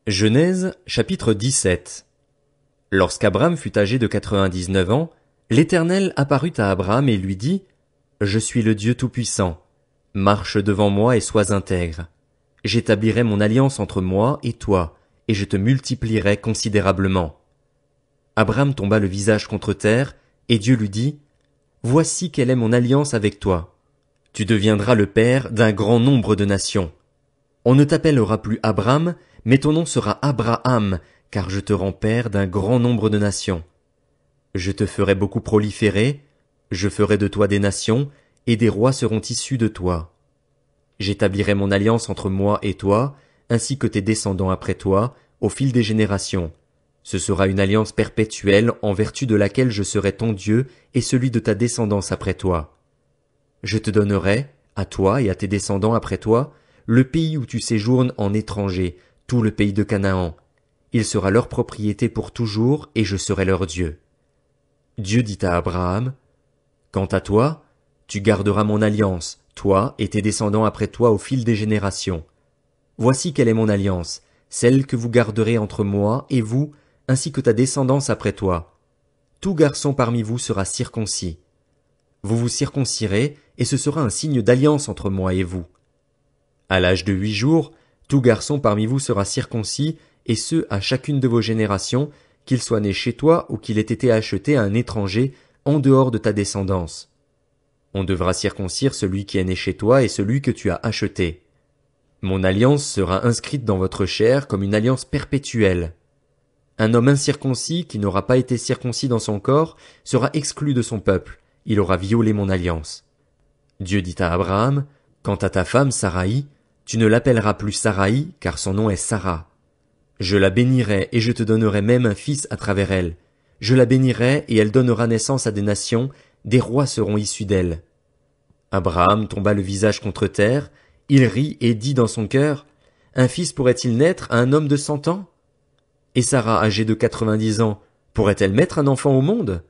Genèse, chapitre 17. Lorsqu'Abram fut âgé de 99 ans, l'Éternel apparut à Abram et lui dit, « Je suis le Dieu Tout-Puissant. Marche devant moi et sois intègre. J'établirai mon alliance entre moi et toi, et je te multiplierai considérablement. » Abram tomba le visage contre terre, et Dieu lui dit, « Voici quelle est mon alliance avec toi. Tu deviendras le père d'un grand nombre de nations. On ne t'appellera plus Abram, mais ton nom sera Abraham, car je te rends père d'un grand nombre de nations. Je te ferai beaucoup proliférer, je ferai de toi des nations, et des rois seront issus de toi. J'établirai mon alliance entre moi et toi, ainsi que tes descendants après toi, au fil des générations. Ce sera une alliance perpétuelle en vertu de laquelle je serai ton Dieu et celui de ta descendance après toi. Je te donnerai, à toi et à tes descendants après toi, le pays où tu séjournes en étranger, tout le pays de Canaan. Il sera leur propriété pour toujours, et je serai leur Dieu. Dieu dit à Abraham, « Quant à toi, tu garderas mon alliance, toi et tes descendants après toi au fil des générations. Voici quelle est mon alliance, celle que vous garderez entre moi et vous, ainsi que ta descendance après toi. Tout garçon parmi vous sera circoncis. Vous vous circoncirez, et ce sera un signe d'alliance entre moi et vous. À l'âge de 8 jours, tout garçon parmi vous sera circoncis, et ce à chacune de vos générations, qu'il soit né chez toi ou qu'il ait été acheté à un étranger en dehors de ta descendance. On devra circoncire celui qui est né chez toi et celui que tu as acheté. Mon alliance sera inscrite dans votre chair comme une alliance perpétuelle. Un homme incirconcis qui n'aura pas été circoncis dans son corps sera exclu de son peuple, il aura violé mon alliance. Dieu dit à Abraham, « Quant à ta femme Saraï, tu ne l'appelleras plus Saraï, car son nom est Sarah. Je la bénirai et je te donnerai même un fils à travers elle. Je la bénirai et elle donnera naissance à des nations, des rois seront issus d'elle. » Abraham tomba le visage contre terre, il rit et dit dans son cœur, « Un fils pourrait-il naître à un homme de 100 ans? Et Sarah, âgée de 90 ans, pourrait-elle mettre un enfant au monde? »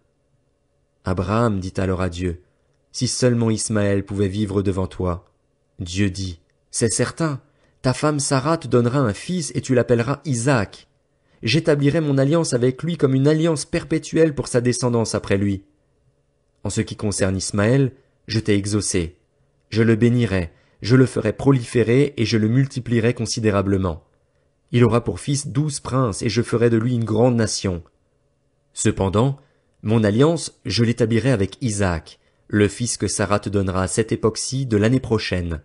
Abraham dit alors à Dieu, « Si seulement Ismaël pouvait vivre devant toi. » Dieu dit, « C'est certain, ta femme Sarah te donnera un fils et tu l'appelleras Isaac. J'établirai mon alliance avec lui comme une alliance perpétuelle pour sa descendance après lui. En ce qui concerne Ismaël, je t'ai exaucé. Je le bénirai, je le ferai proliférer et je le multiplierai considérablement. Il aura pour fils 12 princes et je ferai de lui une grande nation. Cependant, mon alliance, je l'établirai avec Isaac, le fils que Sarah te donnera à cette époque-ci de l'année prochaine. »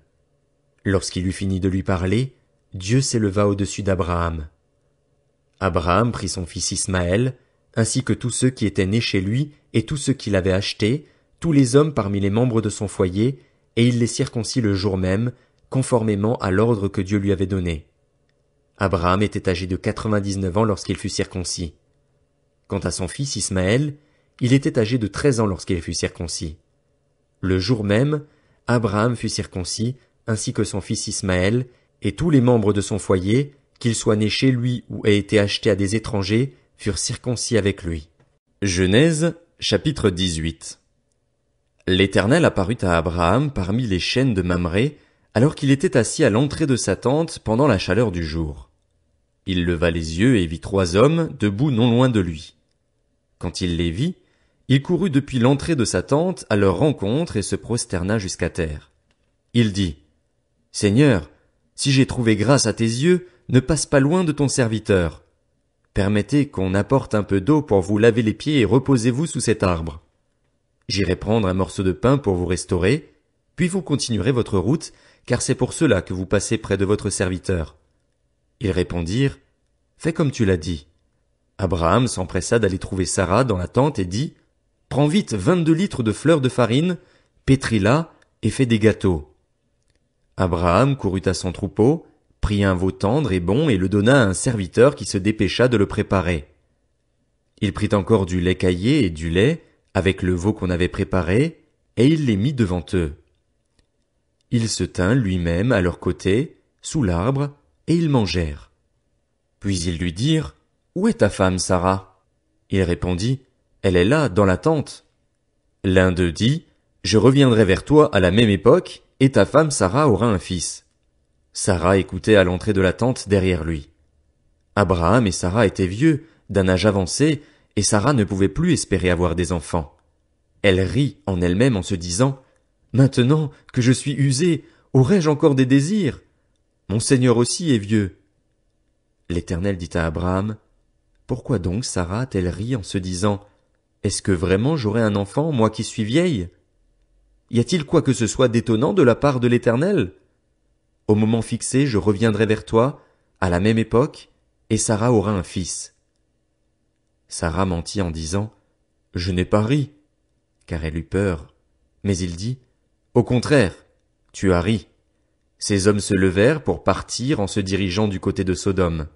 Lorsqu'il eut fini de lui parler, Dieu s'éleva au-dessus d'Abraham. Abraham prit son fils Ismaël, ainsi que tous ceux qui étaient nés chez lui et tous ceux qu'il avait achetés, tous les hommes parmi les membres de son foyer, et il les circoncit le jour même, conformément à l'ordre que Dieu lui avait donné. Abraham était âgé de 99 ans lorsqu'il fut circoncis. Quant à son fils Ismaël, il était âgé de 13 ans lorsqu'il fut circoncis. Le jour même, Abraham fut circoncis, ainsi que son fils Ismaël, et tous les membres de son foyer, qu'ils soient nés chez lui ou aient été achetés à des étrangers, furent circoncis avec lui. Genèse, chapitre 18. L'Éternel apparut à Abraham parmi les chênes de Mamré, alors qu'il était assis à l'entrée de sa tente pendant la chaleur du jour. Il leva les yeux et vit 3 hommes debout non loin de lui. Quand il les vit, il courut depuis l'entrée de sa tente à leur rencontre et se prosterna jusqu'à terre. Il dit, « Seigneur, si j'ai trouvé grâce à tes yeux, ne passe pas loin de ton serviteur. Permettez qu'on apporte un peu d'eau pour vous laver les pieds et reposez-vous sous cet arbre. J'irai prendre un morceau de pain pour vous restaurer, puis vous continuerez votre route, car c'est pour cela que vous passez près de votre serviteur. » Ils répondirent, « Fais comme tu l'as dit. » Abraham s'empressa d'aller trouver Sarah dans la tente et dit, « Prends vite 22 litres de fleur de farine, pétris-la et fais des gâteaux. » Abraham courut à son troupeau, prit un veau tendre et bon et le donna à un serviteur qui se dépêcha de le préparer. Il prit encore du lait caillé et du lait, avec le veau qu'on avait préparé, et il les mit devant eux. Il se tint lui-même à leur côté, sous l'arbre, et ils mangèrent. Puis ils lui dirent, « Où est ta femme Sarah ?» Il répondit, « Elle est là, dans la tente. » L'un d'eux dit, « Je reviendrai vers toi à la même époque, et ta femme Sarah aura un fils. » Sarah écoutait à l'entrée de la tente derrière lui. Abraham et Sarah étaient vieux, d'un âge avancé, et Sarah ne pouvait plus espérer avoir des enfants. Elle rit en elle-même en se disant « Maintenant que je suis usée, aurais-je encore des désirs? Mon Seigneur aussi est vieux. » L'Éternel dit à Abraham « Pourquoi donc Sarah a-t-elle ri en se disant « Est-ce que vraiment j'aurai un enfant, moi qui suis vieille? » Y a-t-il quoi que ce soit d'étonnant de la part de l'Éternel? Au moment fixé, je reviendrai vers toi, à la même époque, et Sarah aura un fils. Sarah mentit en disant « Je n'ai pas ri », car elle eut peur. Mais il dit « Au contraire, tu as ri. » Ces hommes se levèrent pour partir en se dirigeant du côté de Sodome.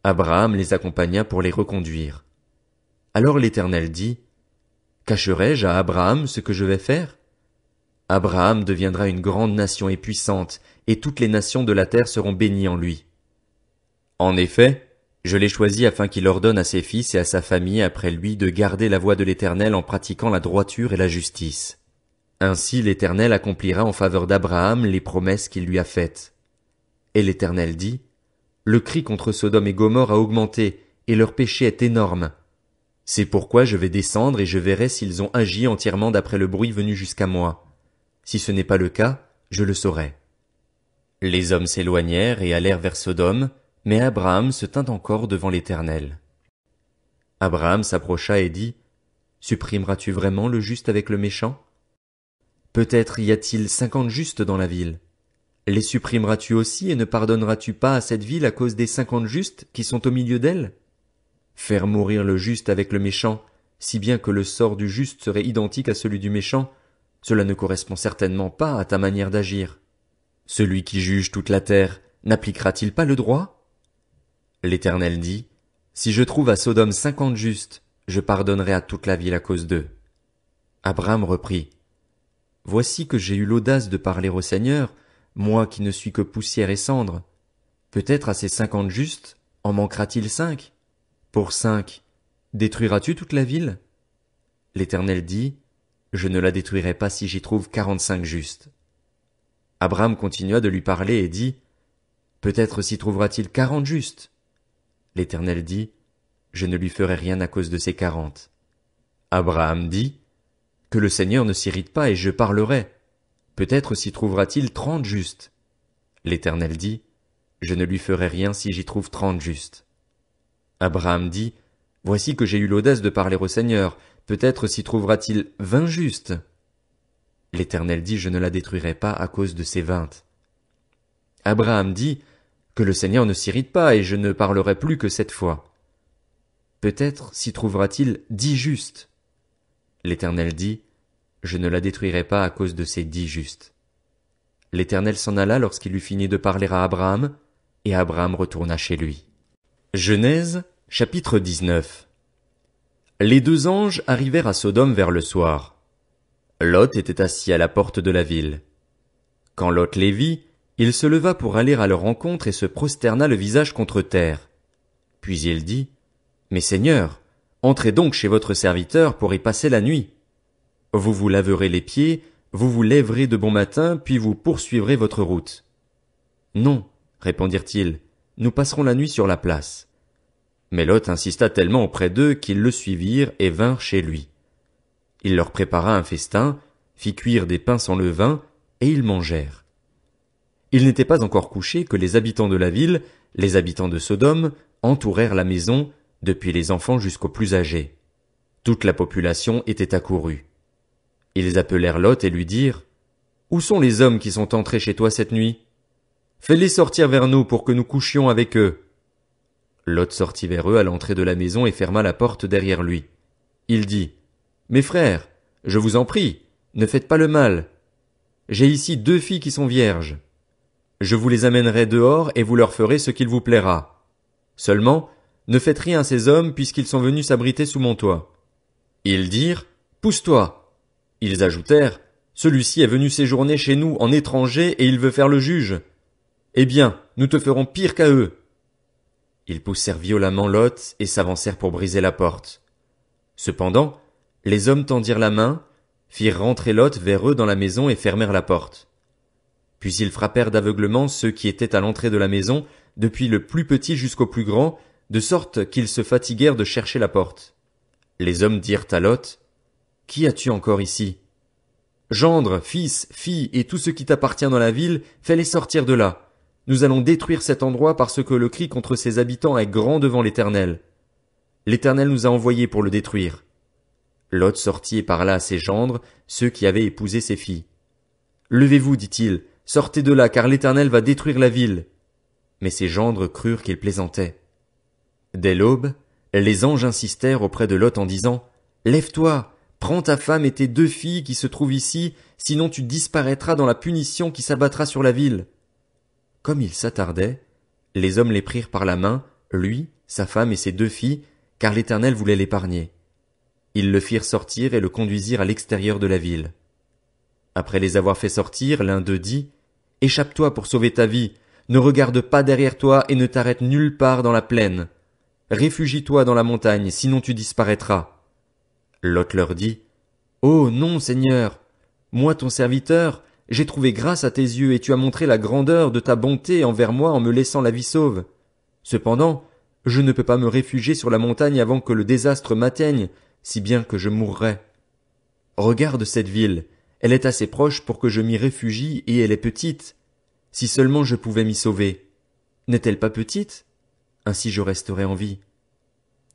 Abraham les accompagna pour les reconduire. Alors l'Éternel dit « Cacherai-je à Abraham ce que je vais faire? Abraham deviendra une grande nation et puissante, et toutes les nations de la terre seront bénies en lui. En effet, je l'ai choisi afin qu'il ordonne à ses fils et à sa famille après lui de garder la voie de l'Éternel en pratiquant la droiture et la justice. Ainsi l'Éternel accomplira en faveur d'Abraham les promesses qu'il lui a faites. Et l'Éternel dit, le cri contre Sodome et Gomorrhe a augmenté, et leur péché est énorme. C'est pourquoi je vais descendre et je verrai s'ils ont agi entièrement d'après le bruit venu jusqu'à moi. Si ce n'est pas le cas, je le saurai. Les hommes s'éloignèrent et allèrent vers Sodome, mais Abraham se tint encore devant l'Éternel. Abraham s'approcha et dit, supprimeras-tu vraiment le juste avec le méchant? Peut-être y a-t-il 50 justes dans la ville. Les supprimeras-tu aussi et ne pardonneras-tu pas à cette ville à cause des 50 justes qui sont au milieu d'elle? Faire mourir le juste avec le méchant, si bien que le sort du juste serait identique à celui du méchant, cela ne correspond certainement pas à ta manière d'agir. Celui qui juge toute la terre n'appliquera-t-il pas le droit? L'Éternel dit, si je trouve à Sodome 50 justes, je pardonnerai à toute la ville à cause d'eux. Abraham reprit, voici que j'ai eu l'audace de parler au Seigneur, moi qui ne suis que poussière et cendre. Peut-être à ces 50 justes, en manquera-t-il 5? Pour 5, détruiras-tu toute la ville? L'Éternel dit, je ne la détruirai pas si j'y trouve 45 justes. Abraham continua de lui parler et dit, peut-être s'y trouvera-t-il 40 justes. L'Éternel dit, je ne lui ferai rien à cause de ces 40. Abraham dit, que le Seigneur ne s'irrite pas et je parlerai. Peut-être s'y trouvera-t-il 30 justes. L'Éternel dit, je ne lui ferai rien si j'y trouve 30 justes. Abraham dit, voici que j'ai eu l'audace de parler au Seigneur, peut-être s'y trouvera-t-il 20 justes. L'Éternel dit, je ne la détruirai pas à cause de ces 20. Abraham dit, que le Seigneur ne s'irrite pas et je ne parlerai plus que cette fois. Peut-être s'y trouvera-t-il 10 justes. L'Éternel dit, je ne la détruirai pas à cause de ces 10 justes. L'Éternel s'en alla lorsqu'il eut fini de parler à Abraham, et Abraham retourna chez lui. Genèse, chapitre 19. Les 2 anges arrivèrent à Sodome vers le soir. Lot était assis à la porte de la ville. Quand Lot les vit, il se leva pour aller à leur rencontre et se prosterna le visage contre terre. Puis il dit, mes seigneurs, entrez donc chez votre serviteur pour y passer la nuit. Vous vous laverez les pieds, vous vous lèverez de bon matin, puis vous poursuivrez votre route. Non, répondirent-ils, nous passerons la nuit sur la place. Mais Lot insista tellement auprès d'eux qu'ils le suivirent et vinrent chez lui. Il leur prépara un festin, fit cuire des pains sans levain, et ils mangèrent. Il n'était pas encore couché que les habitants de la ville, les habitants de Sodome, entourèrent la maison, depuis les enfants jusqu'aux plus âgés. Toute la population était accourue. Ils appelèrent Lot et lui dirent, « Où sont les hommes qui sont entrés chez toi cette nuit? Fais-les sortir vers nous pour que nous couchions avec eux. » Lot sortit vers eux à l'entrée de la maison et ferma la porte derrière lui. Il dit, « Mes frères, je vous en prie, ne faites pas le mal. J'ai ici 2 filles qui sont vierges. Je vous les amènerai dehors et vous leur ferez ce qu'il vous plaira. Seulement, ne faites rien à ces hommes puisqu'ils sont venus s'abriter sous mon toit. » Ils dirent, « Pousse-toi. » Ils ajoutèrent, « Celui-ci est venu séjourner chez nous en étranger et il veut faire le juge. Eh bien, nous te ferons pire qu'à eux. » Ils poussèrent violemment Lot et s'avancèrent pour briser la porte. Cependant, les hommes tendirent la main, firent rentrer Lot vers eux dans la maison et fermèrent la porte. Puis ils frappèrent d'aveuglement ceux qui étaient à l'entrée de la maison, depuis le plus petit jusqu'au plus grand, de sorte qu'ils se fatiguèrent de chercher la porte. Les hommes dirent à Lot, « Qui as-tu encore ici? Gendre, fils, fille et tout ce qui t'appartient dans la ville, fais-les sortir de là. Nous allons détruire cet endroit parce que le cri contre ses habitants est grand devant l'Éternel. L'Éternel nous a envoyés pour le détruire. » Lot sortit et parla à ses gendres, ceux qui avaient épousé ses filles. « Levez-vous, dit-il, sortez de là, car l'Éternel va détruire la ville. » Mais ses gendres crurent qu'il plaisantait. Dès l'aube, les anges insistèrent auprès de Lot en disant, « Lève-toi, prends ta femme et tes 2 filles qui se trouvent ici, sinon tu disparaîtras dans la punition qui s'abattra sur la ville. » Comme il s'attardait, les hommes les prirent par la main, lui, sa femme et ses 2 filles, car l'Éternel voulait l'épargner. Ils le firent sortir et le conduisirent à l'extérieur de la ville. Après les avoir fait sortir, l'un d'eux dit, « Échappe-toi pour sauver ta vie, ne regarde pas derrière toi et ne t'arrête nulle part dans la plaine. Réfugie-toi dans la montagne, sinon tu disparaîtras. » Lot leur dit, « Oh non, Seigneur, moi ton serviteur, j'ai trouvé grâce à tes yeux et tu as montré la grandeur de ta bonté envers moi en me laissant la vie sauve. Cependant, je ne peux pas me réfugier sur la montagne avant que le désastre m'atteigne, si bien que je mourrai. Regarde cette ville, elle est assez proche pour que je m'y réfugie et elle est petite. Si seulement je pouvais m'y sauver. N'est-elle pas petite? Ainsi je resterai en vie. »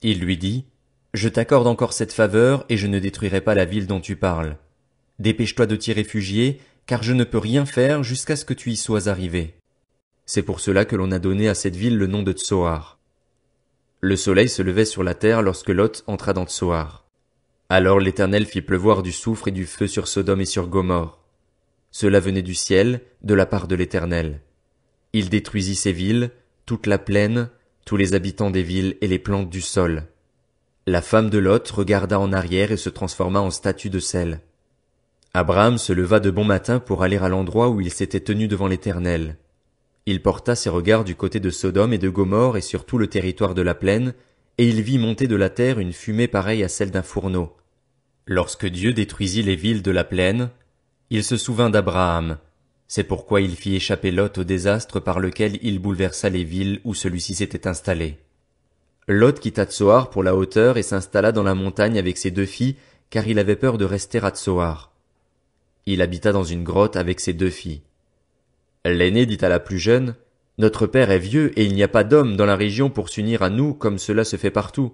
Il lui dit, « Je t'accorde encore cette faveur et je ne détruirai pas la ville dont tu parles. Dépêche-toi de t'y réfugier, car je ne peux rien faire jusqu'à ce que tu y sois arrivé. » C'est pour cela que l'on a donné à cette ville le nom de Tsoar. Le soleil se levait sur la terre lorsque Lot entra dans Tsoar. Alors l'Éternel fit pleuvoir du soufre et du feu sur Sodome et sur Gomorrhe. Cela venait du ciel, de la part de l'Éternel. Il détruisit ces villes, toute la plaine, tous les habitants des villes et les plantes du sol. La femme de Lot regarda en arrière et se transforma en statue de sel. Abraham se leva de bon matin pour aller à l'endroit où il s'était tenu devant l'Éternel. Il porta ses regards du côté de Sodome et de Gomorrhe et sur tout le territoire de la plaine, et il vit monter de la terre une fumée pareille à celle d'un fourneau. Lorsque Dieu détruisit les villes de la plaine, il se souvint d'Abraham. C'est pourquoi il fit échapper Lot au désastre par lequel il bouleversa les villes où celui-ci s'était installé. Lot quitta Tsoar pour la hauteur et s'installa dans la montagne avec ses 2 filles, car il avait peur de rester à Tsoar. Il habita dans une grotte avec ses 2 filles. L'aînée dit à la plus jeune, « Notre père est vieux et il n'y a pas d'homme dans la région pour s'unir à nous comme cela se fait partout.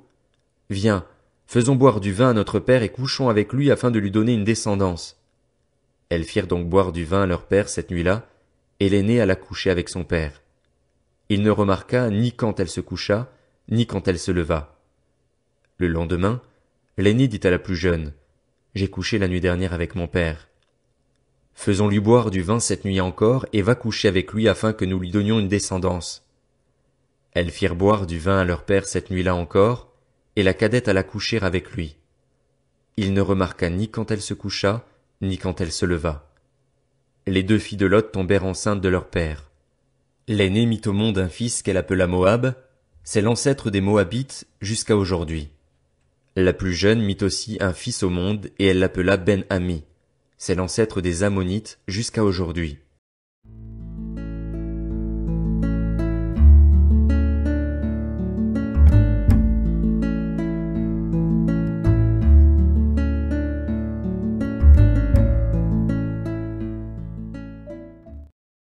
Viens, faisons boire du vin à notre père et couchons avec lui afin de lui donner une descendance. » Elles firent donc boire du vin à leur père cette nuit-là, et l'aînée alla coucher avec son père. Il ne remarqua ni quand elle se coucha, ni quand elle se leva. Le lendemain, l'aînée dit à la plus jeune, « J'ai couché la nuit dernière avec mon père. Faisons-lui boire du vin cette nuit encore, et va coucher avec lui afin que nous lui donnions une descendance. » Elles firent boire du vin à leur père cette nuit-là encore, et la cadette alla coucher avec lui. Il ne remarqua ni quand elle se coucha, ni quand elle se leva. Les 2 filles de Lot tombèrent enceintes de leur père. L'aînée mit au monde un fils qu'elle appela Moab, c'est l'ancêtre des Moabites jusqu'à aujourd'hui. La plus jeune mit aussi un fils au monde et elle l'appela Ben-Ami, c'est l'ancêtre des Ammonites jusqu'à aujourd'hui.